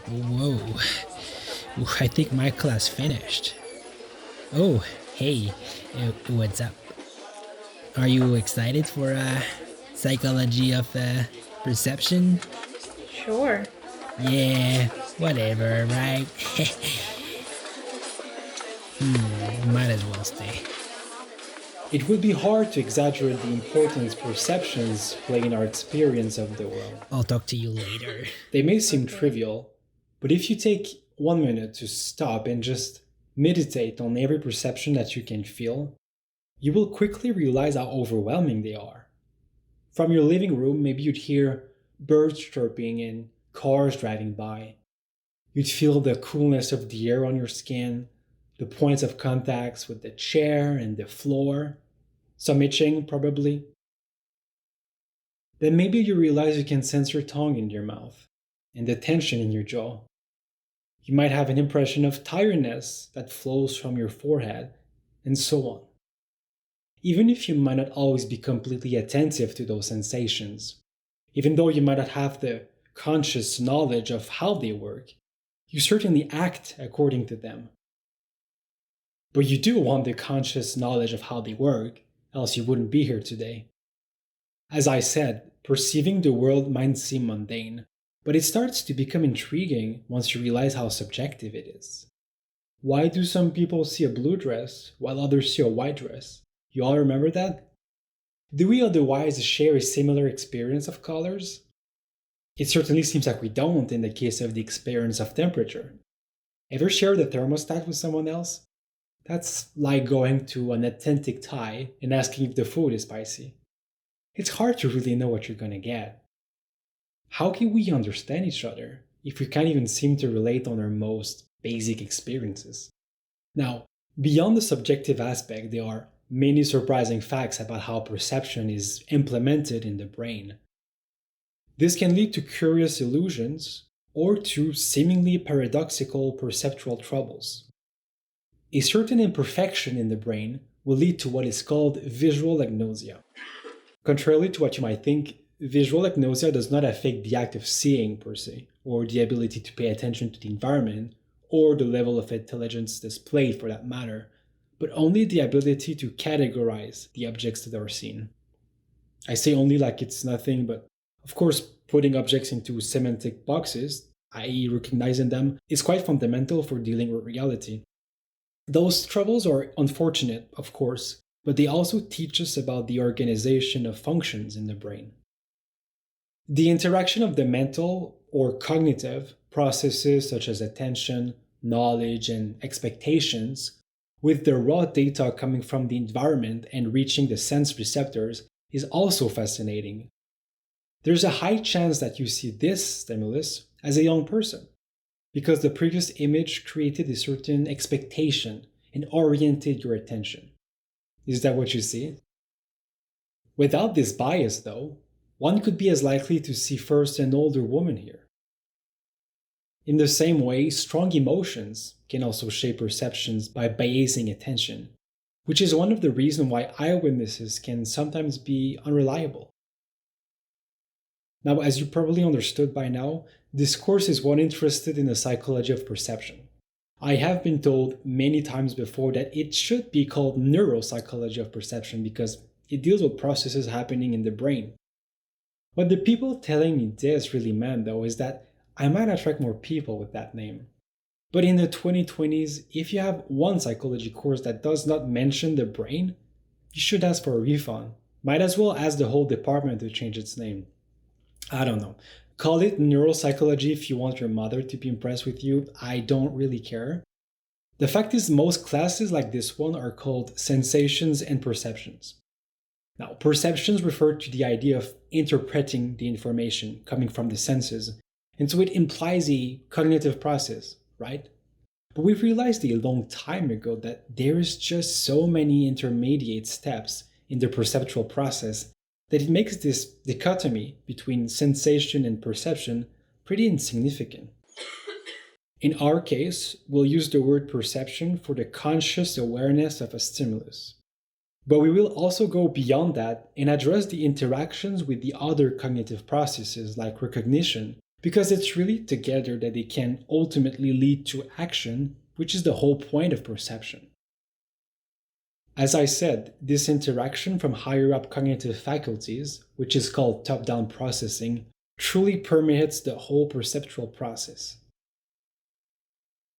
Whoa. I think my class finished. Oh, hey, what's up? Are you excited for psychology of perception? Sure. Yeah, whatever, right? Might as well stay. It would be hard to exaggerate the importance perceptions play in our experience of the world. I'll talk to you later. They may seem Okay. trivial, but if you take 1 minute to stop and just meditate on every perception that you can feel, you will quickly realize how overwhelming they are. From your living room, maybe you'd hear birds chirping and cars driving by. You'd feel the coolness of the air on your skin, the points of contacts with the chair and the floor, some itching probably. Then maybe you realize you can sense your tongue in your mouth and the tension in your jaw. You might have an impression of tiredness that flows from your forehead, and so on. Even if you might not always be completely attentive to those sensations, even though you might not have the conscious knowledge of how they work, you certainly act according to them. But you do want the conscious knowledge of how they work, else you wouldn't be here today. As I said, perceiving the world might seem mundane, but it starts to become intriguing once you realize how subjective it is. Why do some people see a blue dress while others see a white dress? You all remember that? Do we otherwise share a similar experience of colors? It certainly seems like we don't in the case of the experience of temperature. Ever share the thermostat with someone else? That's like going to an authentic Thai and asking if the food is spicy. It's hard to really know what you're gonna get. How can we understand each other if we can't even seem to relate on our most basic experiences? Now, beyond the subjective aspect, there are many surprising facts about how perception is implemented in the brain. This can lead to curious illusions or to seemingly paradoxical perceptual troubles. A certain imperfection in the brain will lead to what is called visual agnosia. Contrarily to what you might think, visual agnosia does not affect the act of seeing per se, or the ability to pay attention to the environment, or the level of intelligence displayed for that matter, but only the ability to categorize the objects that are seen. I say only like it's nothing, but of course, putting objects into semantic boxes, i.e., recognizing them, is quite fundamental for dealing with reality. Those troubles are unfortunate, of course, but they also teach us about the organization of functions in the brain. The interaction of the mental or cognitive processes such as attention, knowledge, and expectations with the raw data coming from the environment and reaching the sense receptors is also fascinating. There's a high chance that you see this stimulus as a young person because the previous image created a certain expectation and oriented your attention. Is that what you see? Without this bias, though, one could be as likely to see first an older woman here. In the same way, strong emotions can also shape perceptions by biasing attention, which is one of the reasons why eyewitnesses can sometimes be unreliable. Now, as you probably understood by now, this course is one interested in the psychology of perception. I have been told many times before that it should be called neuropsychology of perception because it deals with processes happening in the brain. What the people telling me this really meant, though, is that I might attract more people with that name. But in the 2020s, if you have one psychology course that does not mention the brain, you should ask for a refund. Might as well ask the whole department to change its name. I don't know. Call it neuropsychology if you want your mother to be impressed with you. I don't really care. The fact is, most classes like this one are called sensations and perceptions. Now, perceptions refer to the idea of interpreting the information coming from the senses, and so it implies a cognitive process, right? But we've realized a long time ago that there is just so many intermediate steps in the perceptual process that it makes this dichotomy between sensation and perception pretty insignificant. In our case, we'll use the word perception for the conscious awareness of a stimulus. But we will also go beyond that and address the interactions with the other cognitive processes like recognition, Because it's really together that they can ultimately lead to action, which is the whole point of perception. As I said, this interaction from higher up cognitive faculties, which is called top down processing, truly permeates the whole perceptual process.